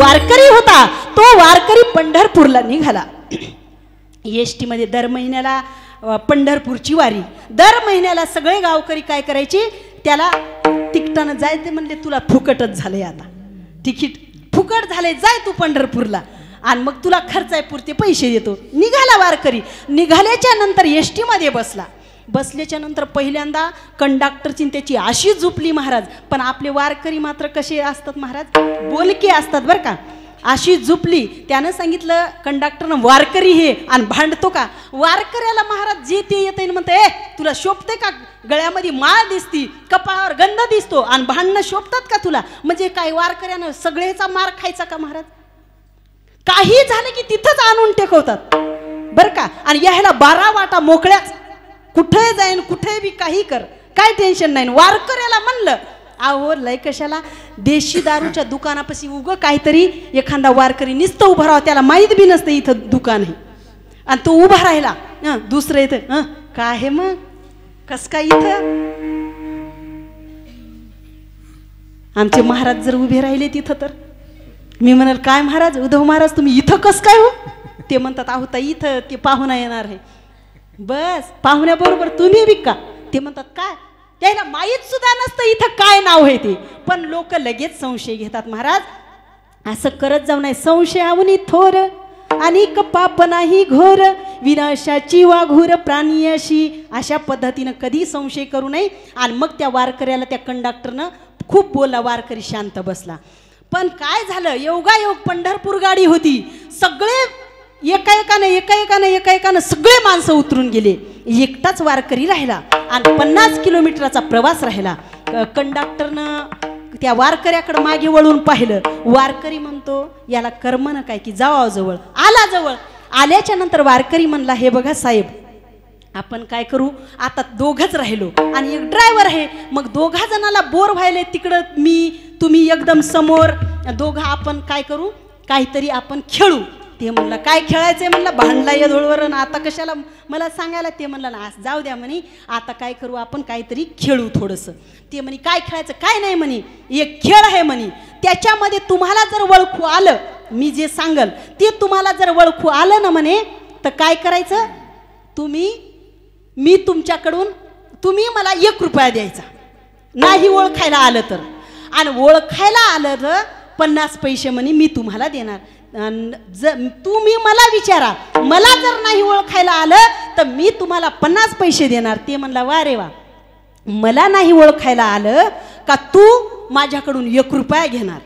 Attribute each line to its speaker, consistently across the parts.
Speaker 1: वारकरी होता तो वारकरी पंढरपूरला निघाला. एसटी मध्ये दर महिन्याला पंढरपूरची वारी, दर महिन्याला सगळे गावकरी काय करायचे, त्याला तिकटानं जायचे म्हणले तुला फुकटच झाले, आता तिकीट फुकट झाले, जाय तू पंढरपूरला आणि मग तुला खर्चाय पुरते पैसे देतो. निघाला वारकरी. निघाल्याच्या नंतर एसटी मध्ये बसल्याच्या नंतर पहिल्यांदा कंडक्टरची त्याची अशी झुपली महाराज. पण आपले वारकरी मात्र कसे असतात महाराज, बोलके असतात बरं का. अशी झुपली. त्यानं सांगितलं कंडक्टरनं वारकरी हे आणि भांडतो का. वारकऱ्याला महाराज जे ते येते म्हणते ए तुला शोभते का, गळ्यामध्ये माळ दिसती, कपाळावर गंध दिसतो आणि भांडणं शोभतात का तुला. म्हणजे काय वारकऱ्यानं सगळेचा मार खायचा का महाराज. काही झालं की तिथंच आणून टेकवतात बरं का. आणि यायला 12 वाटा मोकळ्याच, कुठे जाईन कुठे बी काही कर, काय टेन्शन नाही. वारकऱ्याला म्हणलं अहो लय कशाला, देशी दारूच्या दुकानापाशी उग काहीतरी एखादा वारकरी नुसतं उभा राहा, त्याला माहीत बी नसतं इथं दुकान आहे आणि तो उभा राहिला, दुसरं इथं काय आहे मग कस काय. इथं आमचे महाराज जर उभे राहिले तिथं तर मी म्हणाल काय महाराज, उद्धव महाराज तुम्ही इथं कस काय हो. ते म्हणतात अहो ताई इथं ते पाहुणा येणार आहे. बस पाहुण्याबरोबर तुम्ही बी का. ते म्हणतात काय, त्याला माहीत सुद्धा नसतं इथं काय नाव आहे ते, पण लोक लगेच संशय घेतात महाराज. असं करत जाऊ नये. संशयावनी थोर आणि पाप नाही घोर, विनाशाची वाघूर प्राणी अशी. अशा पद्धतीनं कधी संशय करू नये. आणि मग त्या वारकऱ्याला त्या कंडक्टरनं खूप बोलला, वारकरी शांत बसला. पण काय झालं, योगायोग पंढरपूर गाडी होती, सगळे एका सगळे माणसं उतरून गेले, एकटाच वारकरी राहिला आणि 50 किलोमीटरचा प्रवास राहिला. कंडक्टरनं त्या वारकऱ्याकडे मागे वळून पाहिलं. वारकरी म्हणतो याला कर्मन काय की जावा जवळ. आला जवळ. आल्याच्या नंतर वारकरी म्हणला हे बघा साहेब आपण काय करू, आता दोघच राहिलो आणि एक ड्रायव्हर आहे, मग दोघा जणाला बोर व्हायले, तिकडं मी तुम्ही एकदम समोर, दोघं आपण काय करू, काहीतरी आपण खेळू. ते म्हणलं काय खेळायचंय, म्हणलं भांडला या धोळवर आता कशाला मला सांगायला. ते म्हणलं ना जाऊ द्या म्हणे, आता काय करू आपण काहीतरी खेळू थोडंसं. ते म्हणे काय खेळायचं, काय नाही म्हणे, एक खेळ आहे म्हणे, त्याच्यामध्ये तुम्हाला जर ओळखू आलं, मी जे सांगल ते तुम्हाला जर ओळखू आलं ना म्हणे, तर काय करायचं, मी तुमच्याकडून तुम्ही मला 1 रुपया द्यायचा, नाही ओळखायला आलं तर, आणि ओळखायला आलं तर 50 पैसे म्हणे मी तुम्हाला देणार. तुम्ही मला विचारा, मला जर नाही ओळखायला आलं तर मी तुम्हाला 50 पैसे देणार. ते म्हणला वा रे वा, मला नाही ओळखायला आलं का तू माझ्याकडून 1 रुपया घेणार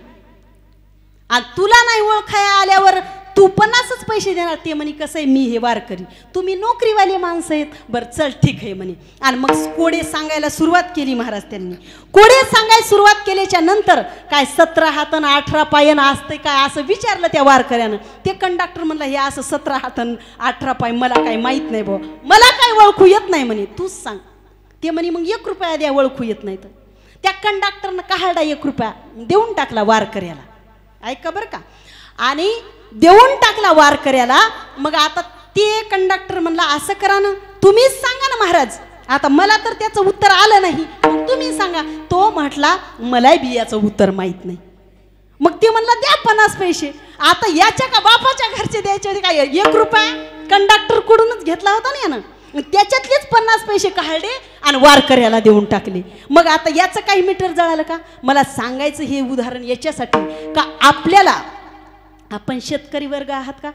Speaker 1: आणि तुला नाही ओळखायला आल्यावर तू 50च पैसे देणार. ते म्हणे कसं आहे, मी हे वारकरी, तुम्ही नोकरीवाले माणसं आहेत, बरं चल ठीक आहे म्हणे. आणि मग कोडे सांगायला सुरुवात केली महाराज. त्यांनी कोडे सांगायला सुरुवात केल्याच्या नंतर काय 17 हातन 18 पायन असते काय असं विचारलं त्या वारकऱ्यानं. ते कंडक्टर म्हणला हे असं 17 हातन 18 पाय मला काय माहीत नाही भाऊ, मला काय ओळखू येत नाही म्हणे, तूच सांग. ते म्हणे मग 1 रुपया द्या, ओळखू येत नाही तर. त्या कंडक्टरनं काढला 1 रुपया देऊन टाकला वारकऱ्याला. ऐका बरं का. आणि देऊन टाकला वारकऱ्याला. मग आता ते कंडक्टर म्हणला असं करा ना, तुम्हीच सांगा ना महाराज, आता मला तर त्याचं उत्तर आलं नाही, तुम्ही सांगा. तो म्हटला मला बी याचं उत्तर माहित नाही. मग ते म्हणला द्या 50 पैसे. आता याच्या का बापाच्या घरचे द्यायचे होते काय, 1 रुपया कंडक्टर कडूनच घेतला होता ना यानं, त्याच्यातलेच 50 पैसे काढले आणि वारकऱ्याला देऊन टाकले. मग आता याचं काही मीटर जळालं का. मला सांगायचं हे उदाहरण याच्यासाठी का आपल्याला, आपण शेतकरी वर्ग आहात का,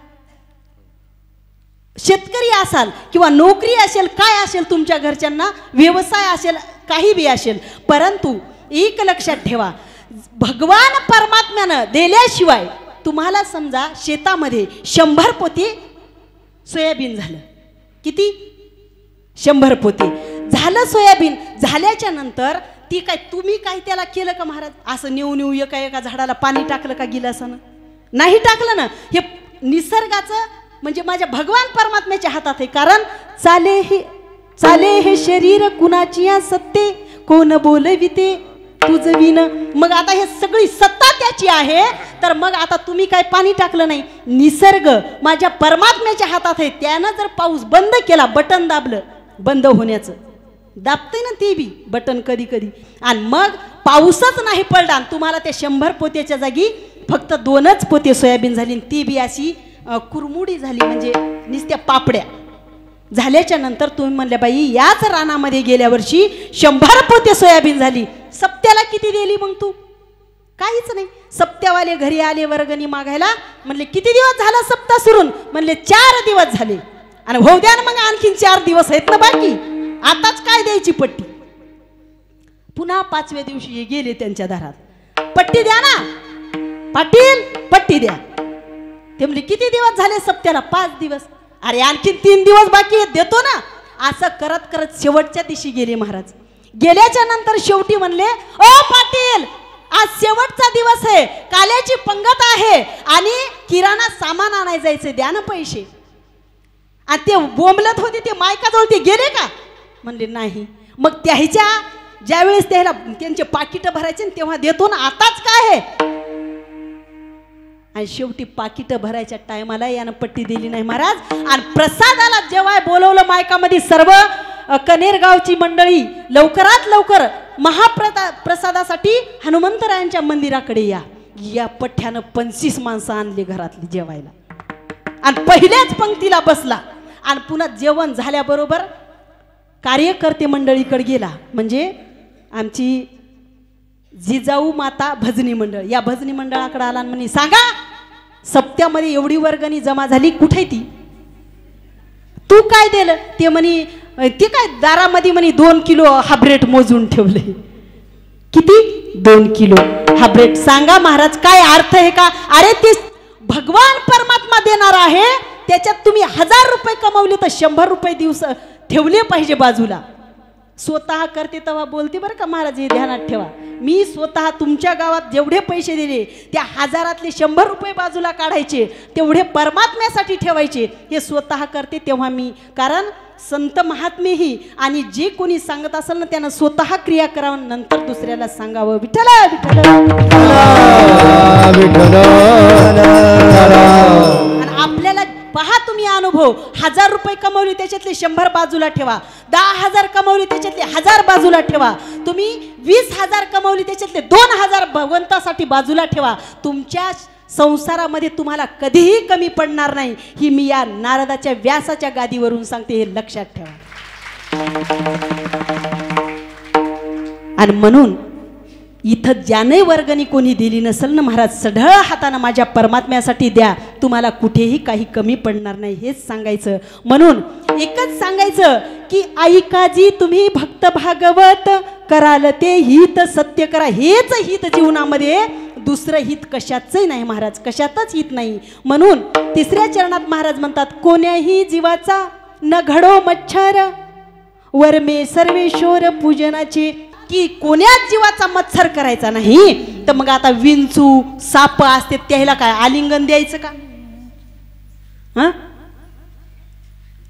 Speaker 1: शेतकरी असाल किंवा नोकरी असेल, काय असेल तुमच्या घरच्यांना, व्यवसाय असेल, काही बी असेल, परंतु एक लक्षात ठेवा, भगवान परमात्म्यानं दिल्याशिवाय तुम्हाला समजा शेतामध्ये 100 पोते सोयाबीन झालं, किती 100 पोते झालं सोयाबीन. झाल्याच्या नंतर ती काय तुम्ही काय त्याला केलं का महाराज, असं नेऊ एका झाडाला पाणी टाकलं का गिलासानं, नाही टाकलं ना. हे निसर्गाचं म्हणजे माझ्या भगवान परमात्म्याच्या हातात आहे. कारण चाले हे शरीर कुणाची सत्ते, कोण बोलविते तुझं विन. मग आता हे सगळी सत्ता त्याची आहे, तर मग आता तुम्ही काय पाणी टाकलं नाही, निसर्ग माझ्या परमात्म्याच्या हातात आहे. त्यानं जर पाऊस बंद केला, बटन दाबलं बंद होण्याचं, दाबते ना ते बी बटन कधी कधी, आणि मग पाऊसच नाही पडला, तुम्हाला त्या 100 पोत्याच्या जागी फक्त 2च पोते सोयाबीन झाली, ती बी अशी कुरमुडी झाली, म्हणजे नुसत्या पापड्या झाल्याच्या नंतर तुम्ही म्हणल्या बाई याच रानामध्ये गेल्या वर्षी 100 पोते सोयाबीन झाली, सप्त्याला किती दिली मग तू? काहीच नाही. सप्त्यावाले घरी आले वर्गणी मागायला, म्हणले किती दिवस झाला सप्ताह सुरून? म्हणले 4 दिवस झाले. आणि होऊ द्या ना मग, आणखीन 4 दिवस आहेत ना बाकी, आताच काय द्यायची पट्टी? पुन्हा 5व्या दिवशी गेले त्यांच्या दारात, पट्टी द्या ना पाटील, पट्टी द्या. ते म्हणले किती दिवस झाले सप्त्याला? 5 दिवस. अरे आणखीन 3 दिवस बाकी आहेत, देतो ना. असं करत करत शेवटच्या दिवशी गेले महाराज. गेल्याच्या नंतर शेवटी म्हणले ओ पाटील, आज शेवटचा दिवस आहे, काल्याची पंगत आहे आणि किराणा सामान आणायला जायचे, द्या ना पैसे. आणि ते बोंबलत होते, ते मायकाजवळ ते गेले का? म्हणले नाही. मग त्याच्या ज्यावेळेस त्याला त्यांचे पाकिट भरायचे तेव्हा देतो ना, आताच काय आहे? आणि शेवटी पाकिट भरायच्या टायमाला यानं पट्टी दिली नाही महाराज. आणि प्रसादाला जेव्हा बोलवलं मायकामध्ये सर्व कनेरगावची मंडळी, लवकरात लवकर महाप्रसादासाठी हनुमंतरायांच्या मंदिराकडे या. या पठ्यानं 25 माणसं आणली घरातली जेवायला आणि पहिल्याच पंक्तीला बसला. आणि पुन्हा जेवण झाल्याबरोबर कार्यकर्ते मंडळीकडे गेला, म्हणजे आमची जिजाऊ माता भजनी मंडळ, या भजनी मंडळाकडे आला आणि म्हणे सांगा सप्त्यामध्ये एवढी वर्गणी जमा झाली, कुठे ती? तू काय दिलं? ते म्हणे ते काय दारामध्ये म्हणे 2 किलो हाब्रेट मोजून ठेवले. किती? 2 किलो हाब्रेट. सांगा महाराज काय अर्थ आहे का? अरे ते भगवान परमात्मा देणार आहे, त्याच्यात तुम्ही 1000 रुपये कमवले तर 100 रुपये दिवस ठेवले पाहिजे बाजूला. स्वतः करते तेव्हा बोलते बरं का महाराज, हे ध्यानात ठेवा. मी स्वतः तुमच्या गावात जेवढे पैसे दिले त्या 1000तले 100 रुपये बाजूला काढायचे, तेवढे परमात्म्यासाठी ठेवायचे, हे स्वतः करते तेव्हा मी. कारण संत महात्मेही आणि जे कोणी सांगत असेल ना त्यानं स्वतः क्रिया करावं, नंतर दुसऱ्याला सांगावं. विठ्ठल विठ्ठल विठ्ठल. आणि आपल्याला पहा तुम्ही अनुभव, 1000 रुपये कमवले त्याच्यातले 100 बाजूला ठेवा, 10,000 कमवले त्याच्यातले 1000 बाजूला ठेवा, तुम्ही 20,000 कमवले त्याच्यातले 2,000 भगवंतासाठी बाजूला ठेवा. तुमच्या संसारामध्ये तुम्हाला कधीही कमी पडणार नाही, ही मी या नारदाच्या व्यासाच्या गादीवरून सांगते, हे लक्षात ठेवा. आणि म्हणून इथं ज्याने वर्गणी कोणी दिली नसेल ना महाराज, सढळ हाताने माझ्या परमात्म्यासाठी द्या, तुम्हाला कुठेही काही कमी पडणार नाही, हेच सांगायचं. म्हणून एकच सांगायचं की ऐकाजी तुम्ही भक्त भागवत, कराल ते हित सत्य करा. हेच हित जीवनामध्ये, दुसरं हित कशाचंही नाही महाराज, कशातच हित नाही. म्हणून 3ऱ्या चरणात महाराज म्हणतात कोण्याही जीवाचा न घडो मच्छर, वर्मे सर्वेश्वर पूजनाचे. की कोण्याच जीवाचा मत्सर करायचा नाही. तर मग आता विंचू साप असते त्याला काय आलिंगन द्यायचं का?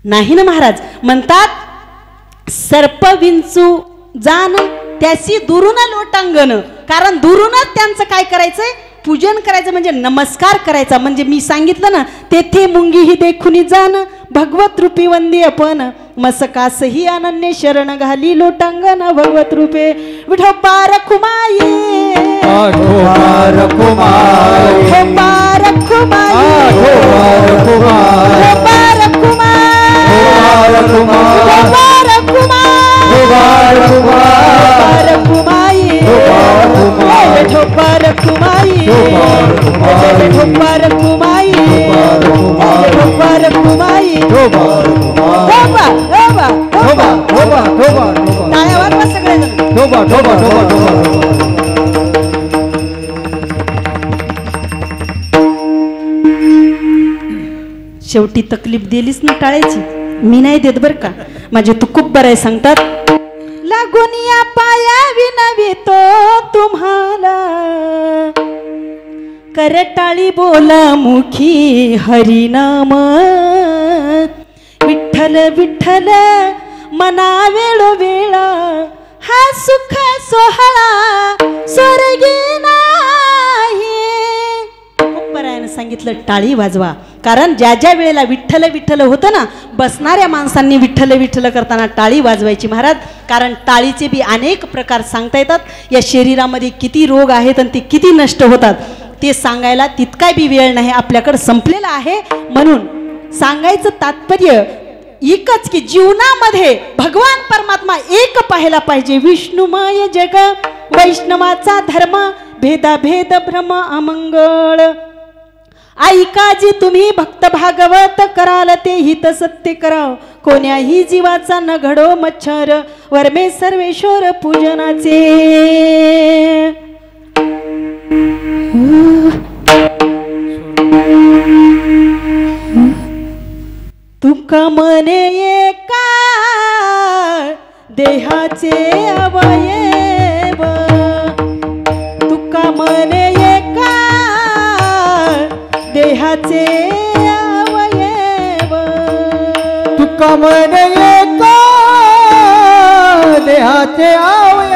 Speaker 1: नाही ना महाराज. म्हणतात सर्प विंचू जाण त्याशी दुरून लोटांगण. कारण दुरूनच त्यांचं काय करायचंय? पूजन करायचं, म्हणजे नमस्कार करायचा. म्हणजे मी सांगितलं ना, तेथे मुंगी ही देखुनी जाण, भगवत रूपी वंदे आपण, मसकासही अनन्य शरण घाली लोटांगण भगवत रूपे. विठोबा रखुमाई विठोबा रखुमाई विठोबा रखुमाई विठोबा शेवटी तकलीफ दिलीच ना टाळायची. मी नाही देत बर का, माझे तू खूप बरं आहे. सांगतात लागून या पाया विनवितो तुम्हाला, करटाळी बोला मुखी हरिनाम. विठ्ठल विठ्ठल मना वेळोवेळा, हा सुख सोहळा स्वर्गी नाही. खूप बरं सांगितलं, टाळी वाजवा. कारण ज्या ज्या वेळेला विठ्ठल विठ्ठल होतं ना, बसणाऱ्या माणसांनी विठ्ठल विठ्ठल करताना टाळी वाजवायची महाराज. कारण टाळीचे बी अनेक प्रकार सांगता येतात. या शरीरामध्ये किती रोग आहेत आणि ते किती नष्ट होतात ते सांगायला तितका बी वेळ नाही आपल्याकडे, संपलेला आहे. म्हणून सांगायचं तात्पर्य एकच की जीवनामध्ये भगवान परमात्मा एक पाहायला पाहिजे. विष्णुमय जग वैष्णवाचा धर्म, भेदाभेद भ्रम अमंगळ. ऐकाजी तुम्ही भक्त भागवत, कराल ते हित सत्य कराव. कोण्याही जीवाचा न घडो मच्छर, वर्मे सर्वेश्वर पूजनाचे. तुका मने एका देहाचे अवयव, तुका मने एका देहाचे अवयव.
Speaker 2: तुका मने एका देहाचे अवयव,